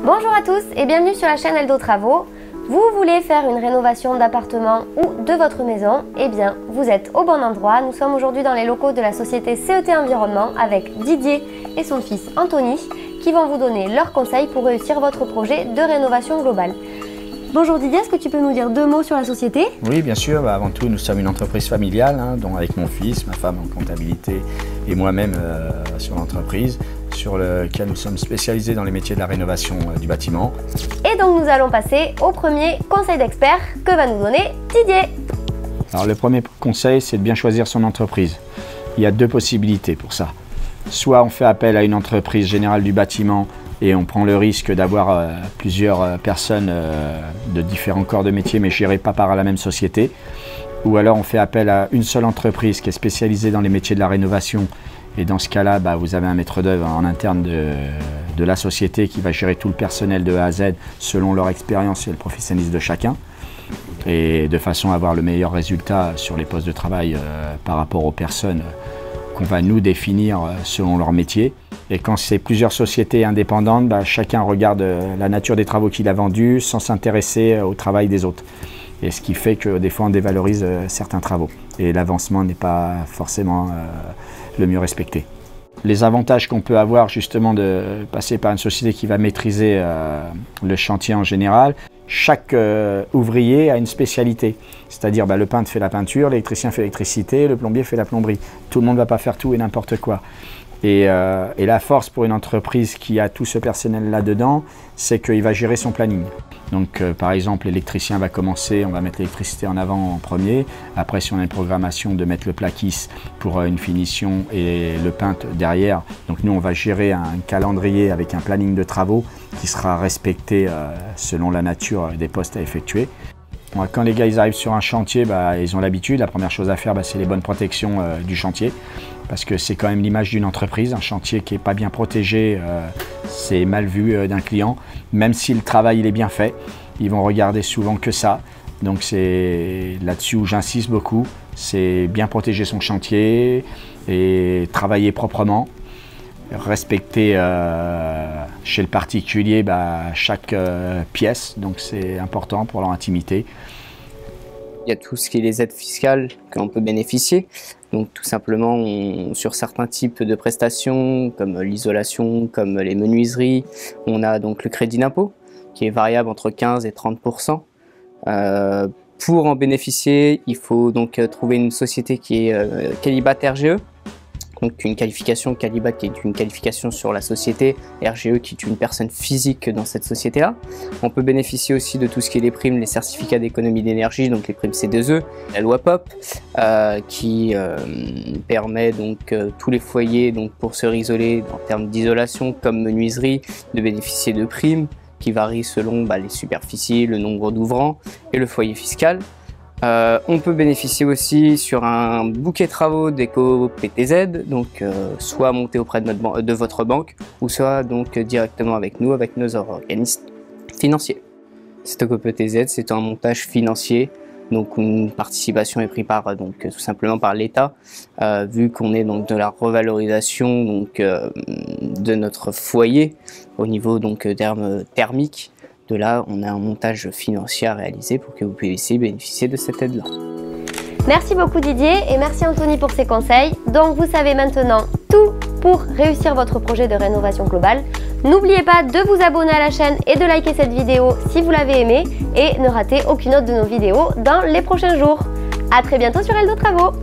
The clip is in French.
Bonjour à tous et bienvenue sur la chaîne Eldo Travaux. Vous voulez faire une rénovation d'appartement ou de votre maison? Eh bien, vous êtes au bon endroit. Nous sommes aujourd'hui dans les locaux de la société CET Environnement avec Didier et son fils Anthony qui vont vous donner leurs conseils pour réussir votre projet de rénovation globale. Bonjour Didier, est-ce que tu peux nous dire deux mots sur la société? Oui, bien sûr. Avant tout, nous sommes une entreprise familiale, dont avec mon fils, ma femme en comptabilité et moi-même sur l'entreprise, sur lequel nous sommes spécialisés dans les métiers de la rénovation du bâtiment. Et donc nous allons passer au premier conseil d'expert que va nous donner Didier. Alors le premier conseil, c'est de bien choisir son entreprise. Il y a deux possibilités pour ça. Soit on fait appel à une entreprise générale du bâtiment et on prend le risque d'avoir plusieurs personnes de différents corps de métier mais gérées pas par la même société. Ou alors on fait appel à une seule entreprise qui est spécialisée dans les métiers de la rénovation. Et dans ce cas-là, vous avez un maître d'œuvre en interne de la société qui va gérer tout le personnel de A à Z selon leur expérience et le professionnalisme de chacun. Et de façon à avoir le meilleur résultat sur les postes de travail par rapport aux personnes qu'on va nous définir selon leur métier. Et quand c'est plusieurs sociétés indépendantes, chacun regarde la nature des travaux qu'il a vendus sans s'intéresser au travail des autres. Et ce qui fait que des fois on dévalorise certains travaux. Et l'avancement n'est pas forcément le mieux respecté. Les avantages qu'on peut avoir justement de passer par une société qui va maîtriser le chantier en général, chaque ouvrier a une spécialité. C'est-à-dire le peintre fait la peinture, l'électricien fait l'électricité, le plombier fait la plomberie. Tout le monde ne va pas faire tout et n'importe quoi. Et la force pour une entreprise qui a tout ce personnel là-dedans, c'est qu'il va gérer son planning. Donc par exemple, l'électricien va commencer, on va mettre l'électricité en avant en premier. Après, si on a une programmation de mettre le plaquis pour une finition et le peintre derrière. Donc nous, on va gérer un calendrier avec un planning de travaux qui sera respecté selon la nature des postes à effectuer. Quand les gars ils arrivent sur un chantier, ils ont l'habitude. La première chose à faire, c'est les bonnes protections du chantier. Parce que c'est quand même l'image d'une entreprise. Un chantier qui n'est pas bien protégé, c'est mal vu d'un client. Même si le travail il est bien fait, ils vont regarder souvent que ça. Donc c'est là-dessus où j'insiste beaucoup. C'est bien protéger son chantier et travailler proprement. Respecter chez le particulier chaque pièce, donc c'est important pour leur intimité. Il y a tout ce qui est les aides fiscales qu'on peut bénéficier. Donc tout simplement, sur certains types de prestations, comme l'isolation, comme les menuiseries, on a donc le crédit d'impôt, qui est variable entre 15 et 30%. Pour en bénéficier, il faut donc trouver une société qui est Qualibat RGE. Donc une qualification Qualibat qui est une qualification sur la société, RGE qui est une personne physique dans cette société-là. On peut bénéficier aussi de tout ce qui est les primes, les certificats d'économie d'énergie, donc les primes C2E, la loi POP qui permet donc tous les foyers donc pour se réisoler en termes d'isolation comme menuiserie de bénéficier de primes qui varient selon les superficies, le nombre d'ouvrants et le foyer fiscal. On peut bénéficier aussi sur un bouquet de travaux d'éco-PTZ, donc soit monté auprès de votre banque, ou soit donc directement avec nous, avec nos organismes financiers. Cet éco-PTZ, c'est un montage financier, donc une participation est prise tout simplement par l'État, vu qu'on est donc de la revalorisation de notre foyer au niveau thermique. De là, on a un montage financier à réaliser pour que vous puissiez bénéficier de cette aide-là. Merci beaucoup Didier et merci Anthony pour ces conseils. Donc vous savez maintenant tout pour réussir votre projet de rénovation globale. N'oubliez pas de vous abonner à la chaîne et de liker cette vidéo si vous l'avez aimée et ne ratez aucune autre de nos vidéos dans les prochains jours. A très bientôt sur Eldo Travaux.